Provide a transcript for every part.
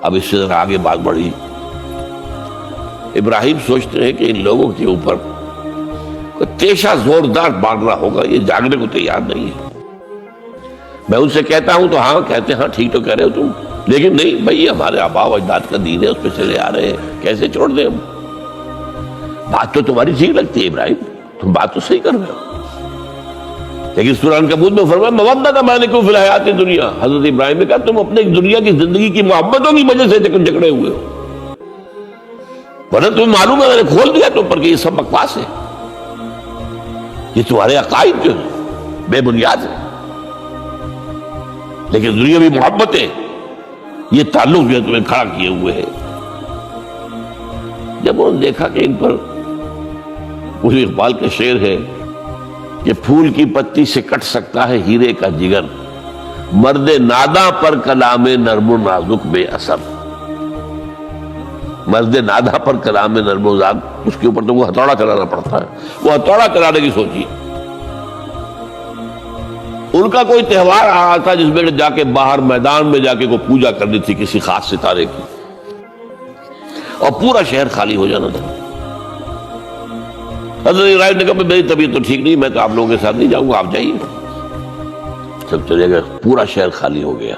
اب اس سے ذرا آگے بات بڑھی. ابراہیم سوچتے ہیں کہ ان لوگوں کے اوپر کوئی تیشہ زوردار مارنا ہوگا، یہ جاگنے کو تیار نہیں ہے. میں ان سے کہتا ہوں تو ہاں کہتے ہیں، ہاں ٹھیک تو کہہ رہے ہو تم، لیکن نہیں بھائی ہمارے آباء و اجداد کا دین ہے، اس پہ چلے آ رہے ہیں، کیسے چھوڑ دیں ہم؟ بات تو تمہاری ٹھیک لگتی ہے ابراہیم، تم بات تو صحیح کر رہے ہو، لیکن سورہ عنکبوت میں فرمایا مودۃ بینکم فی الحیاۃ الدنیا. حضرت ابراہیم نے کہا تم اپنے دنیا کی زندگی کی محبتوں کی وجہ سے جھگڑے ہوئے ہو، ورنہ تمہیں معلوم ہے میں نے کھول دیا تم پر کہ یہ سب بکواس ہے، یہ تمہارے عقائد جو ہیں بے بنیاد ہے، لیکن دنیاوی محبتیں یہ تعلق جو ہے تمہیں کھڑا کیے ہوئے ہے. جب انہوں نے دیکھا کہ ان پر اسی اقبال کا شعر ہے کہ پھول کی پتی سے کٹ سکتا ہے ہیرے کا جگر، مرد ناداں پر کلام نرم و نازک بے اثر. مرد ناداں پر کلام نرم و نازک، اس کے اوپر تو وہ ہتھوڑا چلانا پڑتا ہے، وہ ہتھوڑا چلانے کی سوچیے. ان کا کوئی تہوار آ رہا تھا جس میں جا کے باہر میدان میں جا کے کوئی پوجا کرنی تھی کسی خاص ستارے کی، اور پورا شہر خالی ہو جانا تھا. حضرت ابراہیم نے کہا میری طبیعت تو ٹھیک نہیں، میں تو آپ لوگوں کے ساتھ نہیں جاؤں گا، آپ جائیے. سب چلے گئے، پورا شہر خالی ہو گیا.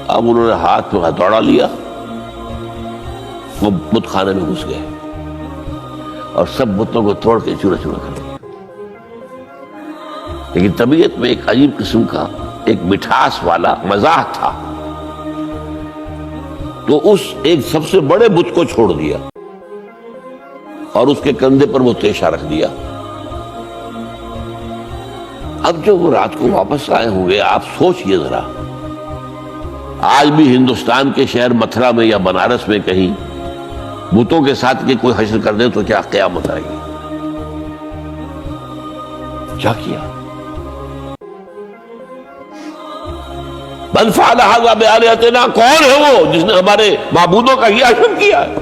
اب انہوں نے ہاتھ میں ہتھوڑا لیا، وہ بت خانے میں گھس گئے اور سب بتوں کو توڑ کے چورا چورا کر دیا. لیکن طبیعت میں ایک عجیب قسم کا ایک مٹھاس والا مزاح تھا، تو اس ایک سب سے بڑے بت کو چھوڑ دیا اور اس کے کندھے پر وہ تیشہ رکھ دیا. اب جب وہ رات کو واپس آئے ہوں گے، آپ سوچئے ذرا، آج بھی ہندوستان کے شہر متھرا میں یا بنارس میں کہیں بتوں کے ساتھ کے کوئی حشر کر دے تو کیا قیامت آئے گی. کیا کیا؟ من فعل ھذا بآلہتنا، کون ہے وہ جس نے ہمارے معبودوں کا یہ حشر کیا ہے؟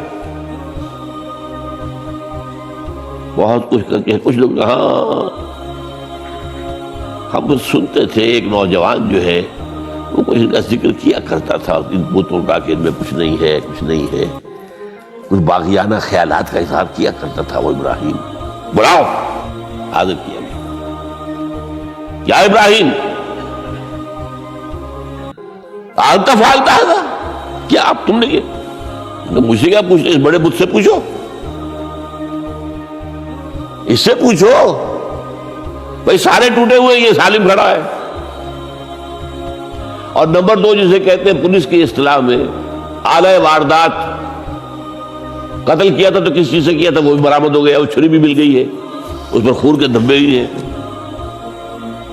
بہت کچھ کر کے کچھ لوگ ہاں ہم سنتے تھے، ایک نوجوان جو ہے وہ کچھ ان کا ذکر کیا کرتا تھا ان بتوں کا کہ ان میں کچھ نہیں ہے، کچھ نہیں ہے، کچھ باغیانہ خیالات کا اظہار کیا کرتا تھا. وہ ابراہیم بلاؤ، حاضر کیا گیا. یا ابراہیم انت فعلت ھذا، کیا آپ تم نے یہ؟ مجھ سے کیا پوچھتے، اس بڑے بت سے پوچھو، اس سے پوچھو بھائی، سارے ٹوٹے ہوئے، یہ سالم کھڑا ہے. اور نمبر 2 جسے کہتے ہیں پولیس کی اصطلاح میں آلہ واردات، قتل کیا تھا تو کس چیز سے کیا تھا وہ بھی برآمد ہو گیا، وہ چھری بھی مل گئی ہے، اس پر خون کے دھبے بھی ہیں.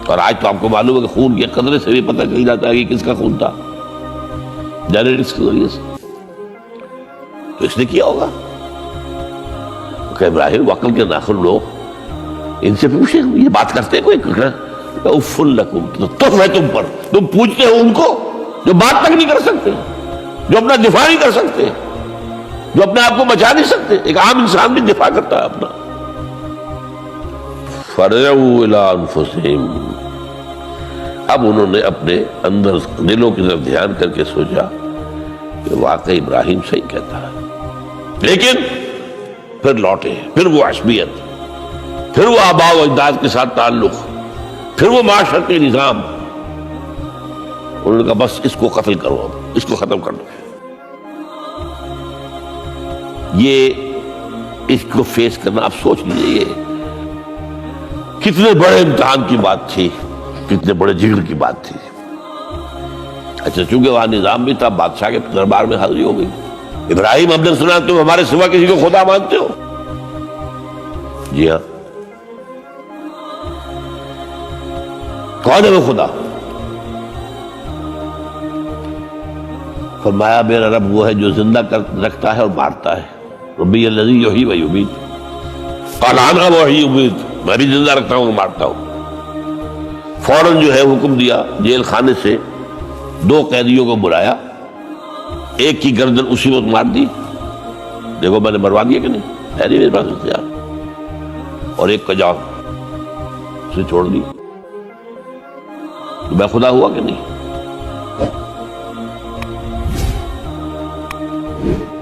اور آج تو آپ کو معلوم ہے کہ خون کے قطرے سے بھی پتہ چل جاتا ہے کہ کس کا خون تھا، جینیٹکس کے ذریعے سے. تو اس نے کیا ہوگا کہ ابراہیم وقل کے ناخن لوگ ان سے پوچھے، یہ بات کرتے کوئی اف لکم، تف ہے تم پر، تم پوچھتے ہو ان کو جو بات تک نہیں کر سکتے، جو اپنا دفاع نہیں کر سکتے، جو اپنے آپ کو بچا نہیں سکتے. ایک عام انسان بھی دفاع کرتا ہے اپنا. فرجعوا الی انفسہم، اب انہوں نے اپنے اندر دلوں کی طرف دھیان کر کے سوچا کہ واقعی ابراہیم صحیح کہتا ہے. لیکن پھر لوٹے، پھر وہ عصبیت، پھر وہ آباء و اجداد کے ساتھ تعلق، پھر وہ معاشرتی نظام. انہوں نے کہا بس اس کو قتل کرو، اب اس کو ختم کر دو. یہ اس کو فیس کرنا، آپ سوچ لیجیے یہ کتنے بڑے امتحان کی بات تھی، کتنے بڑے جگر کی بات تھی. اچھا چونکہ وہاں نظام بھی تھا، بادشاہ کے دربار میں حاضری ہو گئی. ابراہیم ہم نے سنا تم ہمارے سوا کسی کو خدا مانتے ہو؟ جی ہاں. کون ہے وہ خدا؟ فرمایا میرا رب وہ ہے جو زندہ رکھتا ہے اور مارتا ہے. ربی الذی یحیی و یمیت، قال انا احیی و امیت، میں بھی زندہ رکھتا ہوں اور مارتا ہوں. فوراً جو ہے حکم دیا، جیل خانے سے 2 قیدیوں کو بلایا، ایک کی گردن اسی وقت مار دی، دیکھو میں نے مروا دیا کہ نہیں، ہے نہیں میرے پاس اختیار. اور ایک کا جان اسے چھوڑ دی. تو میں خدا ہوا کہ نہیں؟ ہے.